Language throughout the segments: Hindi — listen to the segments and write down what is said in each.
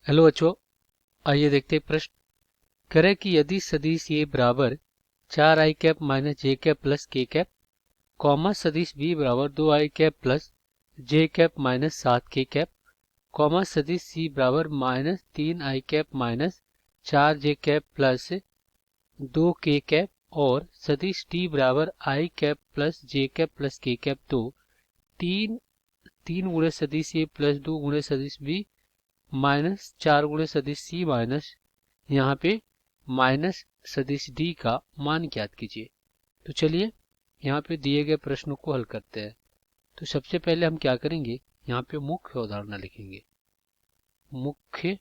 हेलो बच्चों, आइए देखते हैं प्रश्न। करें कि यदि सदिश ए बराबर 4i कैप माइनस जे कैप प्लस के कैप, कॉमा सदिश बी बराबर 2i कैप प्लस जे कैप माइनस 7 के कैप, कॉमा सदिश सी बराबर माइनस 3i कैप माइनस 4 जे कैप प्लस 2 के कैप, और सदिश डी बराबर i cap plus J cap plus के कैप, तो तीन तीन गुणे सदिश ए प्लस 2 गुणे सदिश बी माइनस 4 गुणे सदिश सी माइनस यहाँ पे माइनस सदिश डी का मान ज्ञात कीजिए। तो चलिए यहाँ पे दिए गए प्रश्नों को हल करते हैं। तो सबसे पहले हम क्या करेंगे, यहाँ पे मुख्य अवधारणा लिखेंगे। मुख्य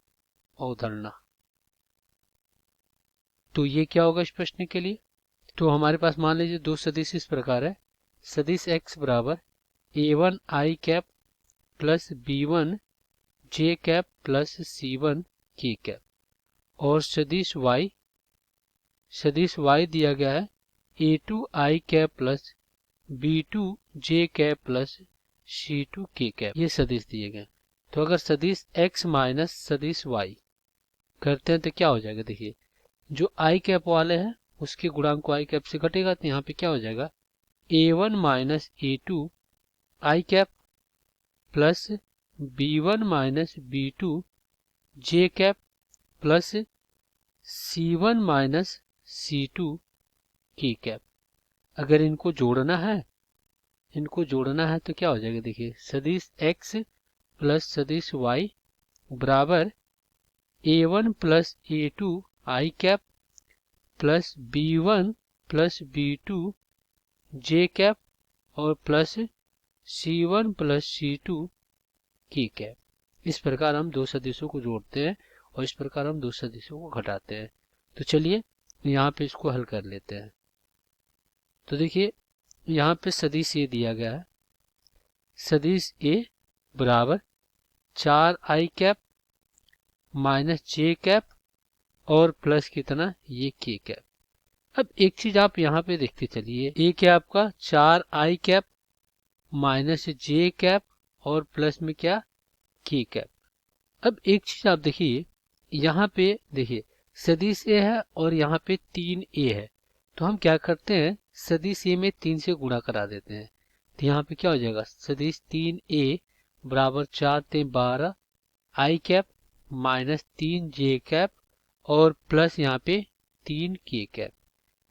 अवधारणा, तो ये क्या होगा इस प्रश्न के लिए। तो हमारे पास मान लीजिए दो सदिश इस प्रकार है। सदिश x बराबर a1 i cap plus b1 j cap plus c1 k cap, और सदिश y दिया गया है a2 i cap plus b2 j cap plus c2 k cap, ये सदिश दिए गए। तो अगर सदिश x माइनस सदिश y करते हैं तो क्या हो जाएगा, देखिए जो i कैप वाले हैं उसके गुणांक को i कैप से घटेगा, तो यहाँ पे क्या हो जाएगा a1 minus a2 i cap plus b1 minus b2 j cap plus c1 minus c2 की कैप। अगर इनको जोड़ना है तो क्या हो जाएगा, देखिए सदिश x प्लस सदिश y बराबर a1 plus a2 i cap plus b1 plus b2 j cap और प्लस c1 प्लस c2 की कैप। इस प्रकार हम दो सदिशों को जोड़ते हैं और इस प्रकार हम दो सदिशों को घटाते हैं। तो चलिए यहाँ पे इसको हल कर लेते हैं। तो देखिए यहाँ पे सदिश ए दिया गया है। सदिश ए बराबर 4i कैप माइनस जे कैप और प्लस कितना, ये के कैप। अब एक चीज आप यहाँ पे देखते चलिए, ए क्या आपका 4i कैप माइनस जे कैप और प्लस में क्या के कैप। अब एक चीज आप देखिए, यहाँ पे देखिए सदिश ए है और यहाँ पे 3a है। तो हम क्या करते हैं, सदिश ए में 3 से गुणा करा देते हैं। तो यहाँ पे क्या हो जाएगा, सदिश 3a बराबर 4 3 12 i cap minus 3 J cap और प्लस यहाँ पे 3 के कैप।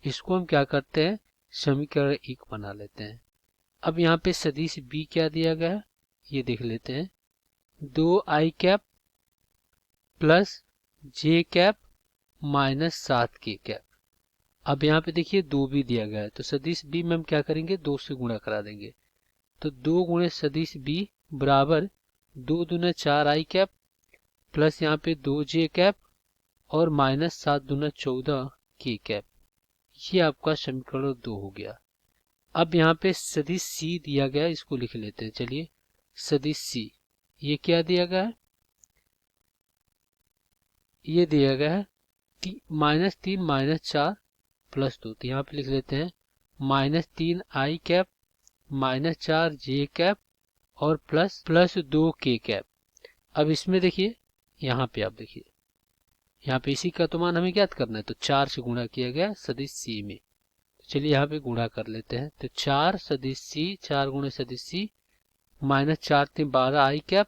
इसको हम क्या करते हैं, समीकरण 1 बना लेते हैं। अब यहाँ पे सदिश बी क्या दिया गया है, ये देख लेते हैं। 2i कैप प्लस जे कैप माइनस 7 के कैप। अब यहाँ पे देखिए 2 भी दिया गया है, तो सदिश बी में हम क्या करेंगे, 2 से गुणा करा देंगे। तो 2 गुणे सदिश बी बराबर 2 दूना 4i कैप प्लस यहाँ पे 2 जे कैप और माइनस 7 दूना 14 के कैप। ये आपका समीकरण 2 हो गया। अब यहाँ पे सदिश सी दिया गया है, इसको लिख लेते हैं। चलिए सदिश सी, ये क्या दिया गया है, ये दिया गया है माइनस 3 माइनस 4 प्लस 2। तो यहाँ पे लिख लेते हैं माइनस 3 आई कैप माइनस 4 जे कैप और प्लस 2 के कैप। अब इसमें देखिए, यहाँ पे आप देखिए, यहाँ पे इसी का तो मान हमें ज्ञात करना है, तो 4 से गुणा किया गया सदिश सी में। तो चलिए यहाँ पे गुणा कर लेते हैं। तो 4 सदिश सी, 4 गुणे सदिश सी माइनस 4 3 12 आई कैप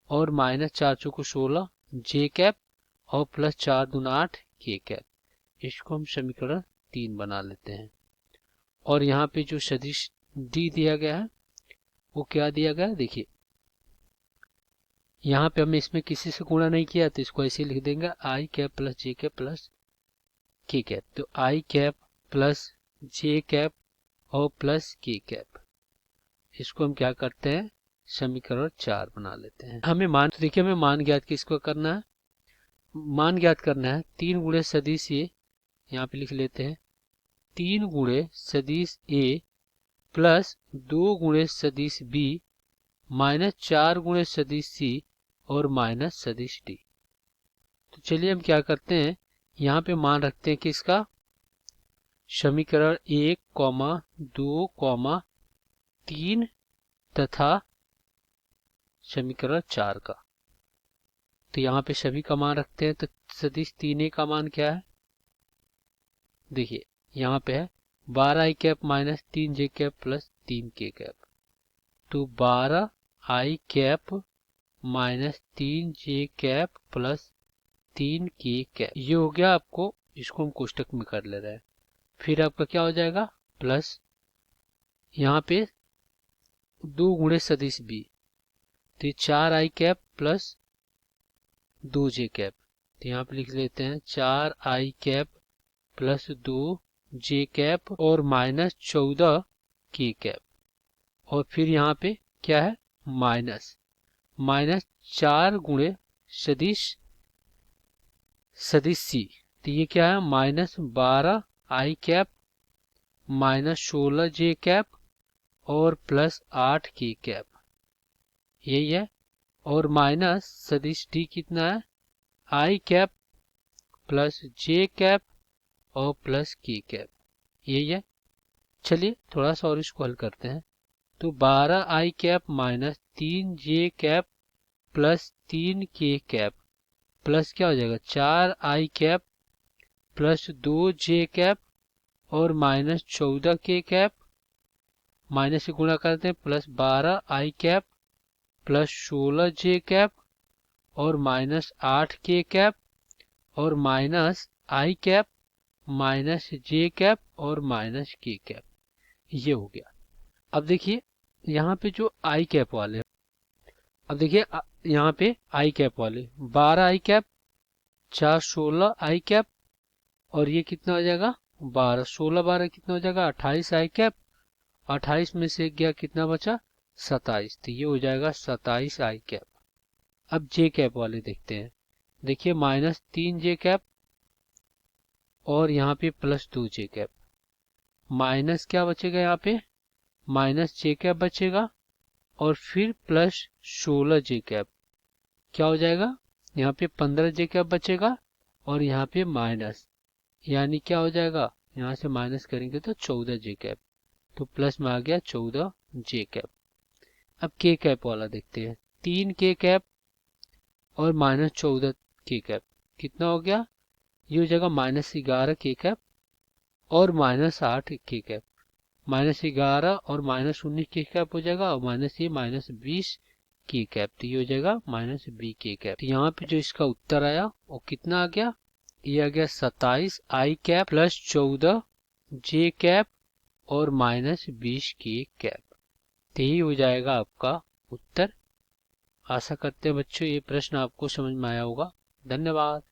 और माइनस 4 चौको 16 जे कैप और प्लस 4 दूना 8 के कैप। इसको हम समीकरण 3 बना लेते हैं। और यहाँ पे जो सदिश डी दिया गया है वो क्या दिया गया है, देखिए यहाँ पे हमने इसमें किसी से गुणा नहीं किया, तो इसको ऐसे लिख देंगे आई कैप प्लस जे कैप प्लस के कैप। तो आई कैप प्लस जे कैप और प्लस के कैप, इसको हम क्या करते हैं, समीकरण 4 बना लेते हैं। हमें मान, तो देखिए हमें मान ज्ञात किसको करना है, मान ज्ञात करना है 3 गुणे सदिश ए, यहाँ पे लिख लेते हैं 3 गुणे सदिश ए प्लस 2 गुणे सदिश बी माइनस 4 गुणे सदिश सी और माइनस सदिश डी। तो चलिए हम क्या करते हैं, यहाँ पे मान रखते हैं कि इसका समीकरण 1, 2, 3 तथा समीकरण 4 का। तो यहाँ पे सभी का मान रखते हैं। तो सदिश 3a का मान क्या है, देखिए यहाँ पे है 12i cap minus 3j cap plus 3k cap. तो 12i cap minus 3j cap plus 3k cap, ये हो गया आपको, इसको हम कोष्टक में कर ले रहे हैं। फिर आपका क्या हो जाएगा, प्लस यहाँ पे 2 गुणे सदिश b, तो 4i cap plus 2j cap. तो यहाँ पे लिख लेते हैं 4i cap plus 2j cap और माइनस 14k कैप। और फिर यहाँ पे क्या है, माइनस 4 गुणे सदिश c, तो ये क्या है minus 12i cap minus 16j cap और प्लस 8k कैप, यही है। और माइनस सदिश d कितना है, i cap plus j cap और प्लस k कैप, यही है। चलिए थोड़ा सा और इसको हल करते हैं। तो 12i cap minus 3j cap plus 3k cap plus क्या हो जाएगा 4i cap plus 2j cap और माइनस 14k कैप, माइनस से गुणा करते हैं, plus 12i cap plus 16j cap और माइनस 8k कैप और minus i cap minus j cap और माइनस k कैप, ये हो गया। अब देखिए यहाँ पे जो i कैप वाले, अब देखिए यहाँ पे i कैप वाले 12i कैप 4 16i कैप और ये कितना हो जाएगा 12, 16 12 कितना हो जाएगा 28i कैप, 28 में से गया कितना बचा 27, तो ये हो जाएगा 27i कैप। अब j कैप वाले देखते हैं, देखिए माइनस 3j कैप और यहाँ पे प्लस 2j कैप, माइनस क्या बचेगा यहाँ पे माइनस j कैप बचेगा और फिर प्लस 16j कैप, क्या हो जाएगा यहाँ पे 15j कैप बचेगा और यहाँ पे माइनस, यानी क्या हो जाएगा यहाँ से माइनस करेंगे तो 14j कैप, तो प्लस में आ गया 14j कैप। अब k कैप वाला देखते हैं, 3k कैप और माइनस 14k कैप कितना हो गया, ये हो जाएगा माइनस 11k कैप और माइनस 8k कैप, माइनस 11 और माइनस 19k कैप हो जाएगा और माइनस ये माइनस 20k कैप, तो ये हो जाएगा माइनस bk कैप। तो यहाँ पे जो इसका उत्तर आया वो कितना आ गया, ये आ गया 27i cap plus 14j cap और माइनस 20k कैप, तो यही हो जाएगा आपका उत्तर। आशा करते हैं बच्चों ये प्रश्न आपको समझ में आया होगा। धन्यवाद।